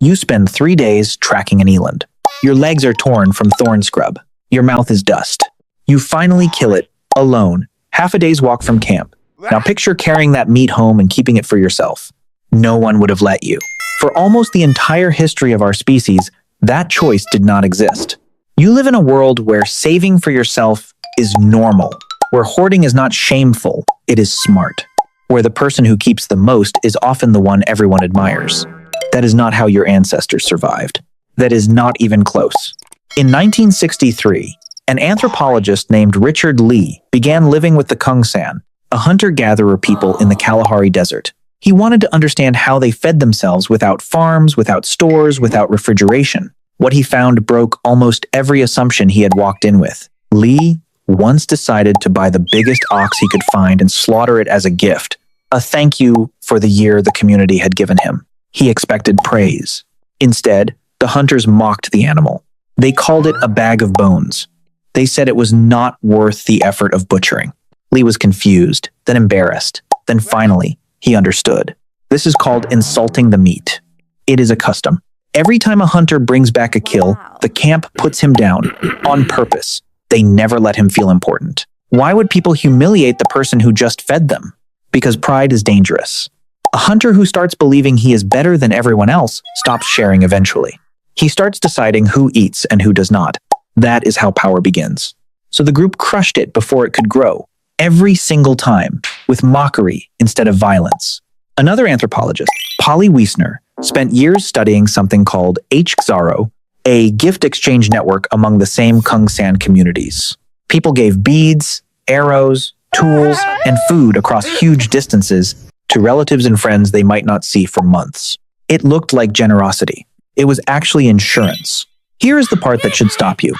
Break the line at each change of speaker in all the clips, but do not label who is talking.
You spend 3 days tracking an eland. Your legs are torn from thorn scrub. Your mouth is dust. You finally kill it, alone, half a day's walk from camp. Now picture carrying that meat home and keeping it for yourself. No one would have let you. For almost the entire history of our species, that choice did not exist. You live in a world where saving for yourself is normal, where hoarding is not shameful, it is smart, where the person who keeps the most is often the one everyone admires. That is not how your ancestors survived. That is not even close. In 1963, an anthropologist named Richard Lee began living with the Kungsan, a hunter-gatherer people in the Kalahari Desert. He wanted to understand how they fed themselves without farms, without stores, without refrigeration. What he found broke almost every assumption he had walked in with. Lee once decided to buy the biggest ox he could find and slaughter it as a gift, a thank you for the year the community had given him. He expected praise. Instead, the hunters mocked the animal. They called it a bag of bones. They said it was not worth the effort of butchering. Lee was confused, then embarrassed, then finally, he understood. This is called insulting the meat. It is a custom. Every time a hunter brings back a kill, the camp puts him down, on purpose. They never let him feel important. Why would people humiliate the person who just fed them? Because pride is dangerous. A hunter who starts believing he is better than everyone else stops sharing eventually. He starts deciding who eats and who does not. That is how power begins. So the group crushed it before it could grow, every single time, with mockery instead of violence. Another anthropologist, Polly Wiesner, spent years studying something called Hxaro, a gift exchange network among the same Kungsan communities. People gave beads, arrows, tools, and food across huge distances to relatives and friends they might not see for months. It looked like generosity. It was actually insurance. Here is the part that should stop you.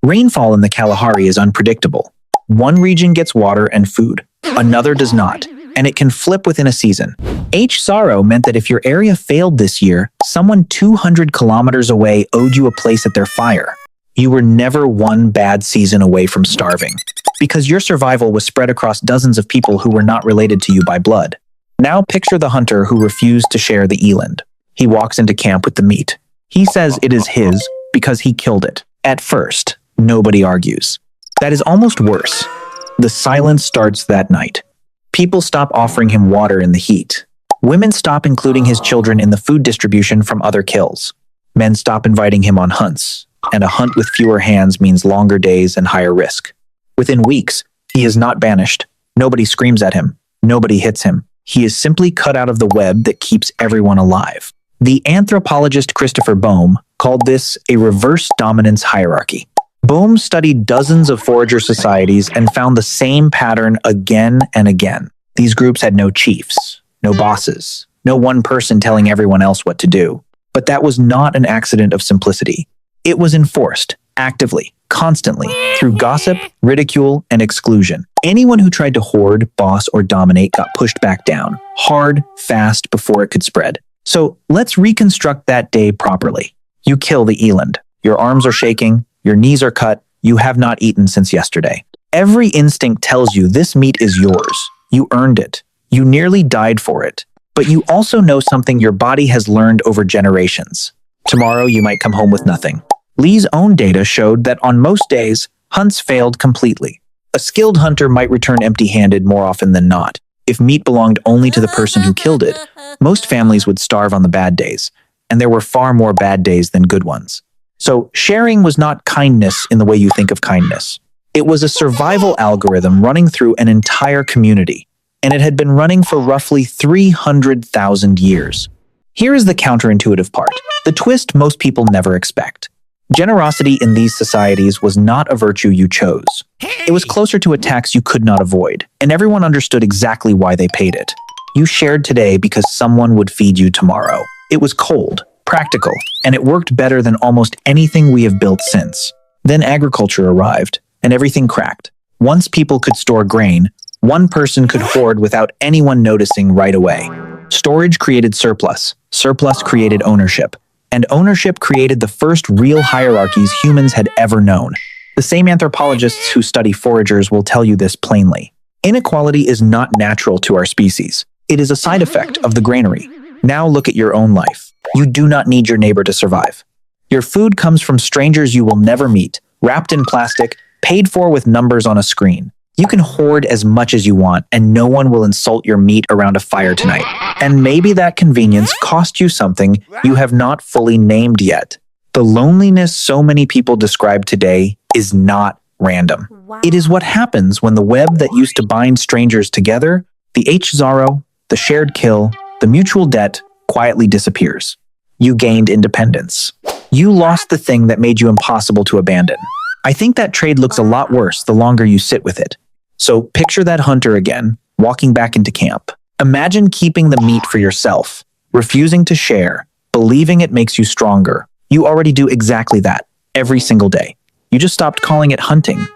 Rainfall in the Kalahari is unpredictable. One region gets water and food, another does not, and it can flip within a season. Hxaro meant that if your area failed this year, someone 200 kilometers away owed you a place at their fire. You were never one bad season away from starving, because your survival was spread across dozens of people who were not related to you by blood. Now picture the hunter who refused to share the eland. He walks into camp with the meat. He says it is his because he killed it. At first, nobody argues. That is almost worse. The silence starts that night. People stop offering him water in the heat. Women stop including his children in the food distribution from other kills. Men stop inviting him on hunts, and a hunt with fewer hands means longer days and higher risk. Within weeks, he is not banished. Nobody screams at him. Nobody hits him. He is simply cut out of the web that keeps everyone alive. The anthropologist Christopher Bohm called this a reverse dominance hierarchy. Bohm studied dozens of forager societies and found the same pattern again and again. These groups had no chiefs, no bosses, no one person telling everyone else what to do. But that was not an accident of simplicity. It was enforced, actively, constantly, through gossip, ridicule, and exclusion. Anyone who tried to hoard, boss, or dominate got pushed back down, hard, fast, before it could spread. So let's reconstruct that day properly. You kill the eland. Your arms are shaking, your knees are cut, you have not eaten since yesterday. Every instinct tells you this meat is yours. You earned it. You nearly died for it. But you also know something your body has learned over generations. Tomorrow you might come home with nothing. Lee's own data showed that on most days, hunts failed completely. A skilled hunter might return empty-handed more often than not. If meat belonged only to the person who killed it, most families would starve on the bad days, and there were far more bad days than good ones. So sharing was not kindness in the way you think of kindness. It was a survival algorithm running through an entire community, and it had been running for roughly 300,000 years. Here is the counterintuitive part, the twist most people never expect. Generosity in these societies was not a virtue you chose. It was closer to a tax you could not avoid, and everyone understood exactly why they paid it. You shared today because someone would feed you tomorrow. It was cold, practical, and it worked better than almost anything we have built since. Then agriculture arrived, and everything cracked. Once people could store grain, one person could hoard without anyone noticing right away. Storage created surplus. Surplus created ownership. And ownership created the first real hierarchies humans had ever known. The same anthropologists who study foragers will tell you this plainly. Inequality is not natural to our species. It is a side effect of the granary. Now look at your own life. You do not need your neighbor to survive. Your food comes from strangers you will never meet, wrapped in plastic, paid for with numbers on a screen. You can hoard as much as you want, and no one will insult your meat around a fire tonight. And maybe that convenience cost you something you have not fully named yet. The loneliness so many people describe today is not random. It is what happens when the web that used to bind strangers together, the Hxaro, the shared kill, the mutual debt, quietly disappears. You gained independence. You lost the thing that made you impossible to abandon. I think that trade looks a lot worse the longer you sit with it. So picture that hunter again, walking back into camp. Imagine keeping the meat for yourself, refusing to share, believing it makes you stronger. You already do exactly that, every single day. You just stopped calling it hunting